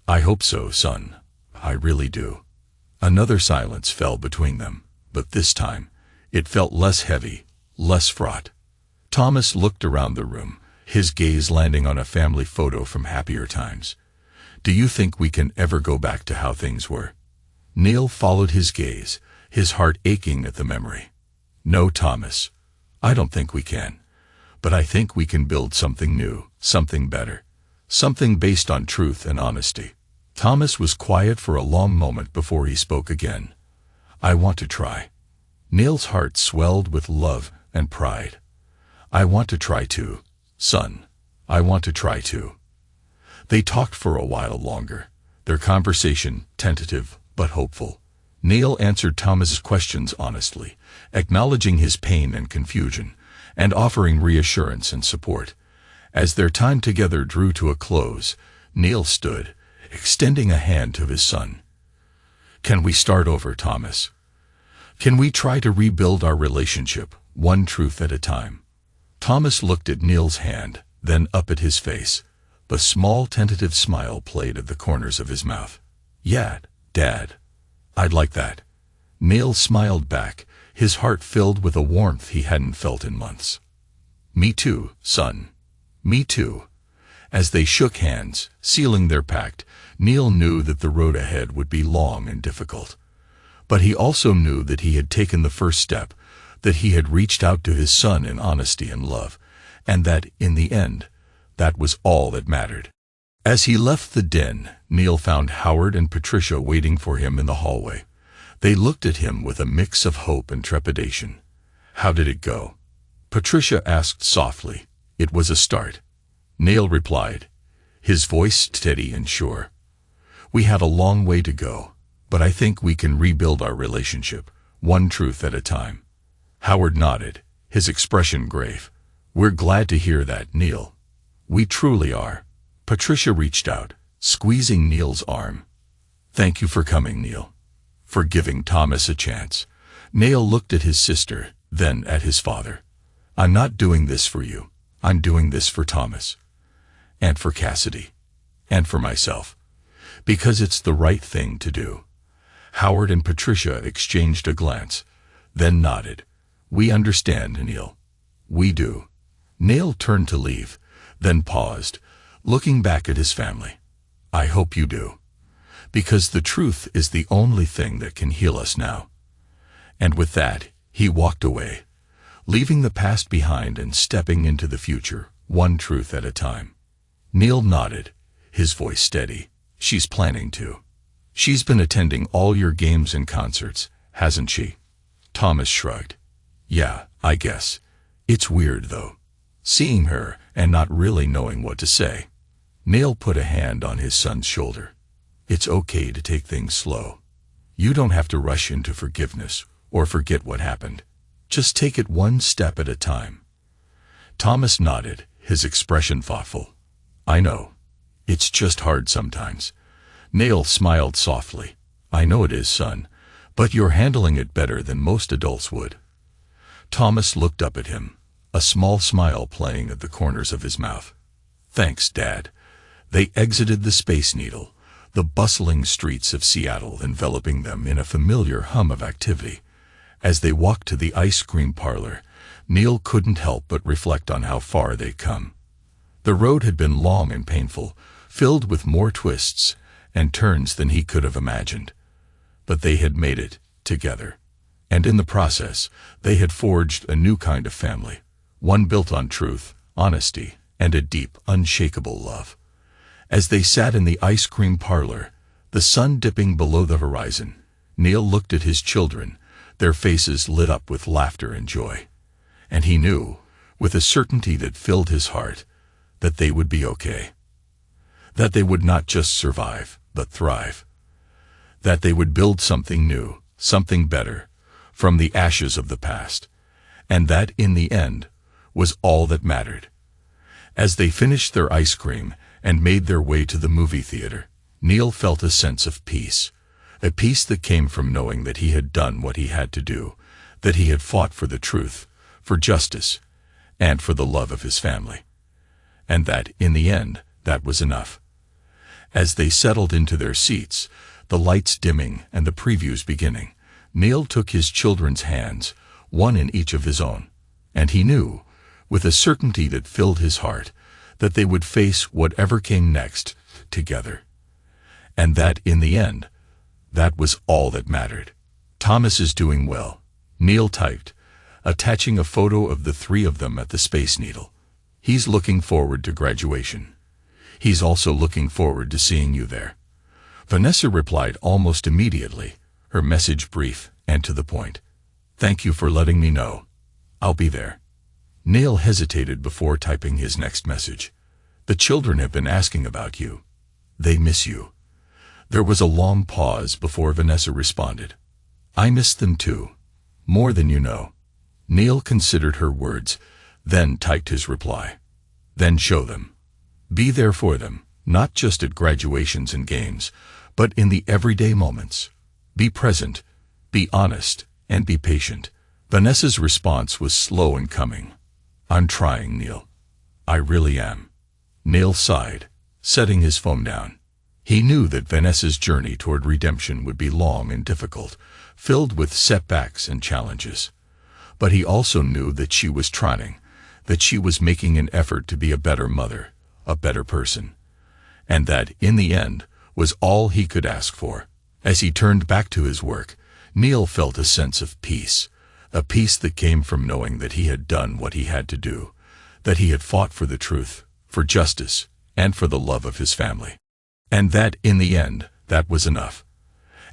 "I hope so, son. I really do." Another silence fell between them, but this time, it felt less heavy, less fraught. Thomas looked around the room, his gaze landing on a family photo from happier times. "Do you think we can ever go back to how things were?" Neil followed his gaze, his heart aching at the memory. "No, Thomas. I don't think we can. But I think we can build something new, something better. Something based on truth and honesty." Thomas was quiet for a long moment before he spoke again. "I want to try." Neil's heart swelled with love and pride. "I want to try too, son. I want to try too." They talked for a while longer, their conversation tentative but hopeful. Neil answered Thomas's questions honestly, acknowledging his pain and confusion, and offering reassurance and support. As their time together drew to a close, Neil stood, extending a hand to his son. "Can we start over, Thomas? Can we try to rebuild our relationship, one truth at a time?" Thomas looked at Neil's hand, then up at his face. A small tentative smile played at the corners of his mouth. "Yeah, Dad. I'd like that." Neil smiled back, his heart filled with a warmth he hadn't felt in months. "Me too, son. Me too." As they shook hands, sealing their pact, Neil knew that the road ahead would be long and difficult. But he also knew that he had taken the first step, that he had reached out to his son in honesty and love, and that, in the end, that was all that mattered. As he left the den, Neil found Howard and Patricia waiting for him in the hallway. They looked at him with a mix of hope and trepidation. "How did it go?" Patricia asked softly. "It was a start," Neil replied, his voice steady and sure. "We had a long way to go, but I think we can rebuild our relationship, one truth at a time." Howard nodded, his expression grave. "We're glad to hear that, Neil. We truly are." Patricia reached out, squeezing Neil's arm. "Thank you for coming, Neil. For giving Thomas a chance." Neil looked at his sister, then at his father. "I'm not doing this for you. I'm doing this for Thomas. And for Cassidy. And for myself. Because it's the right thing to do." Howard and Patricia exchanged a glance, then nodded. "We understand, Neil. We do." Neil turned to leave, then paused, looking back at his family. "I hope you do. Because the truth is the only thing that can heal us now." And with that, he walked away, leaving the past behind and stepping into the future, one truth at a time. Neil nodded, his voice steady. She's planning to. She's been attending all your games and concerts, hasn't she? Thomas shrugged. Yeah, I guess. It's weird, though, seeing her and not really knowing what to say. Neil put a hand on his son's shoulder. It's okay to take things slow. You don't have to rush into forgiveness or forget what happened. Just take it one step at a time. Thomas nodded, his expression thoughtful. I know. It's just hard sometimes. Neil smiled softly. I know it is, son, but you're handling it better than most adults would. Thomas looked up at him, a small smile playing at the corners of his mouth. Thanks, Dad. They exited the Space Needle, the bustling streets of Seattle enveloping them in a familiar hum of activity. As they walked to the ice cream parlor, Neil couldn't help but reflect on how far they'd come. The road had been long and painful, filled with more twists and turns than he could have imagined. But they had made it, together. And in the process, they had forged a new kind of family, one built on truth, honesty, and a deep, unshakable love. As they sat in the ice cream parlor, the sun dipping below the horizon, Neil looked at his children, their faces lit up with laughter and joy. And he knew, with a certainty that filled his heart, that they would be okay. That they would not just survive, but thrive. That they would build something new, something better, from the ashes of the past. And that, in the end, was all that mattered. As they finished their ice cream and made their way to the movie theater, Neil felt a sense of peace, a peace that came from knowing that he had done what he had to do, that he had fought for the truth, for justice, and for the love of his family. And that, in the end, that was enough. As they settled into their seats, the lights dimming and the previews beginning, Neil took his children's hands, one in each of his own, and he knew, with a certainty that filled his heart, that they would face whatever came next, together. And that, in the end, that was all that mattered. Thomas is doing well, Neil typed, attaching a photo of the three of them at the Space Needle. He's looking forward to graduation. He's also looking forward to seeing you there. Vanessa replied almost immediately, her message brief and to the point. Thank you for letting me know. I'll be there. Neil hesitated before typing his next message. The children have been asking about you. They miss you. There was a long pause before Vanessa responded. I miss them too. More than you know. Neil considered her words, then typed his reply. Then show them. Be there for them, not just at graduations and games, but in the everyday moments. Be present, be honest, and be patient. Vanessa's response was slow in coming. I'm trying, Neil. I really am. Neil sighed, setting his phone down. He knew that Vanessa's journey toward redemption would be long and difficult, filled with setbacks and challenges. But he also knew that she was trying, that she was making an effort to be a better mother, a better person. And that, in the end, was all he could ask for. As he turned back to his work, Neil felt a sense of peace, a peace that came from knowing that he had done what he had to do, that he had fought for the truth, for justice, and for the love of his family. And that, in the end, that was enough.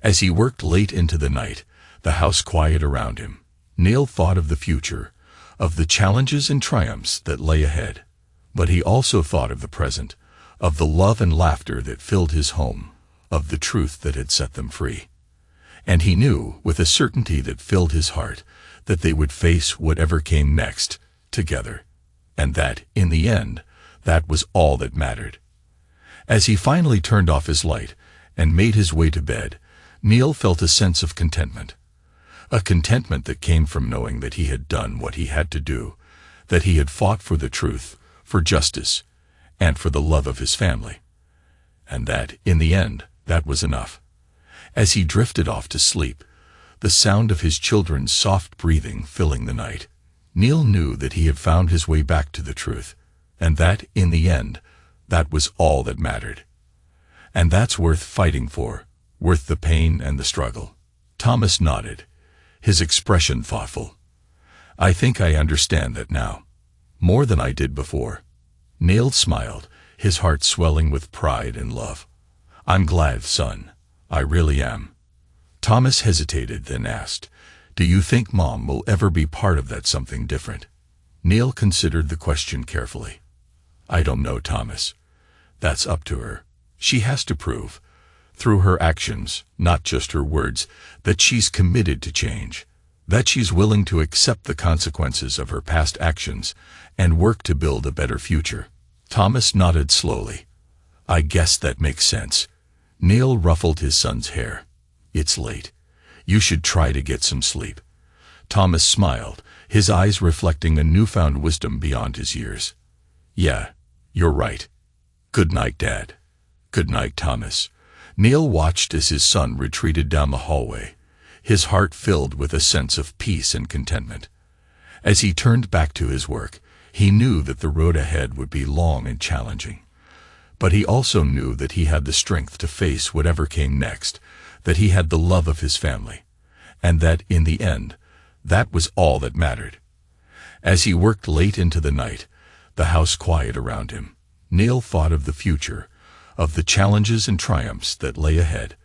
As he worked late into the night, the house quiet around him, Neil thought of the future, of the challenges and triumphs that lay ahead. But he also thought of the present, of the love and laughter that filled his home, of the truth that had set them free. And he knew, with a certainty that filled his heart, that they would face whatever came next, together. And that, in the end, that was all that mattered. As he finally turned off his light and made his way to bed, Neil felt a sense of contentment. A contentment that came from knowing that he had done what he had to do, that he had fought for the truth, for justice, and for the love of his family. And that, in the end, that was enough. As he drifted off to sleep, the sound of his children's soft breathing filling the night, Neil knew that he had found his way back to the truth, and that, in the end, that was all that mattered. And that's worth fighting for, worth the pain and the struggle. Thomas nodded, his expression thoughtful. I think I understand that now, more than I did before. Neil smiled, his heart swelling with pride and love. "I'm glad, son. I really am." Thomas hesitated, then asked, "Do you think Mom will ever be part of that something different?" Neil considered the question carefully. "I don't know, Thomas. That's up to her. She has to prove, through her actions, not just her words, that she's committed to change, that she's willing to accept the consequences of her past actions and work to build a better future." Thomas nodded slowly. "I guess that makes sense." Neil ruffled his son's hair. "It's late. You should try to get some sleep." Thomas smiled, his eyes reflecting a newfound wisdom beyond his years. "Yeah, you're right. Good night, Dad." "Good night, Thomas." Neil watched as his son retreated down the hallway, his heart filled with a sense of peace and contentment. As he turned back to his work, he knew that the road ahead would be long and challenging. But he also knew that he had the strength to face whatever came next, that he had the love of his family, and that, in the end, that was all that mattered. As he worked late into the night, the house quiet around him, Neil thought of the future, of the challenges and triumphs that lay ahead.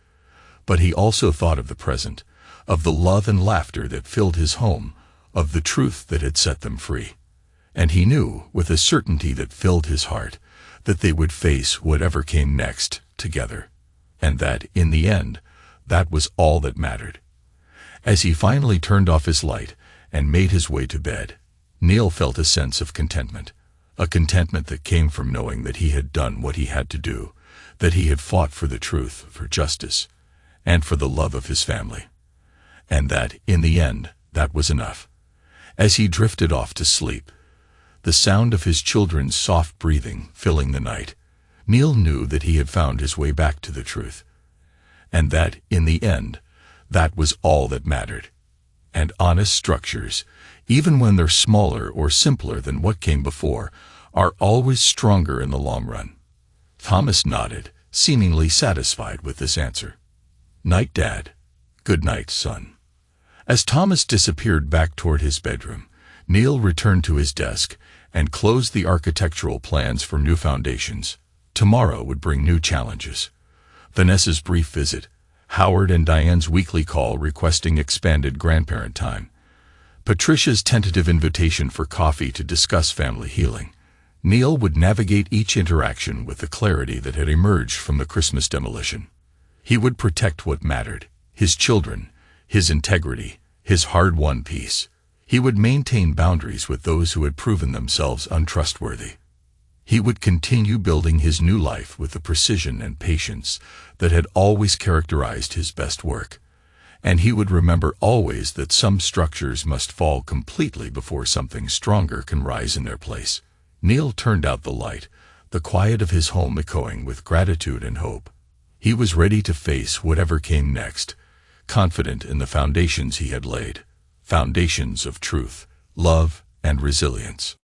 But he also thought of the present, of the love and laughter that filled his home, of the truth that had set them free. And he knew, with a certainty that filled his heart, that they would face whatever came next together, and that, in the end, that was all that mattered. As he finally turned off his light and made his way to bed, Neil felt a sense of contentment, a contentment that came from knowing that he had done what he had to do, that he had fought for the truth, for justice, and for the love of his family. And that, in the end, that was enough. As he drifted off to sleep, the sound of his children's soft breathing filling the night, Neil knew that he had found his way back to the truth. And that, in the end, that was all that mattered. And honest structures, even when they're smaller or simpler than what came before, are always stronger in the long run. Thomas nodded, seemingly satisfied with this answer. "Night, Dad." "Good night, son." As Thomas disappeared back toward his bedroom, Neil returned to his desk and closed the architectural plans for new foundations. Tomorrow would bring new challenges. Vanessa's brief visit, Howard and Diane's weekly call requesting expanded grandparent time, Patricia's tentative invitation for coffee to discuss family healing. Neil would navigate each interaction with the clarity that had emerged from the Christmas demolition. He would protect what mattered, his children, his integrity, his hard-won peace. He would maintain boundaries with those who had proven themselves untrustworthy. He would continue building his new life with the precision and patience that had always characterized his best work. And he would remember always that some structures must fall completely before something stronger can rise in their place. Neil turned out the light, the quiet of his home echoing with gratitude and hope. He was ready to face whatever came next, confident in the foundations he had laid, foundations of truth, love, and resilience.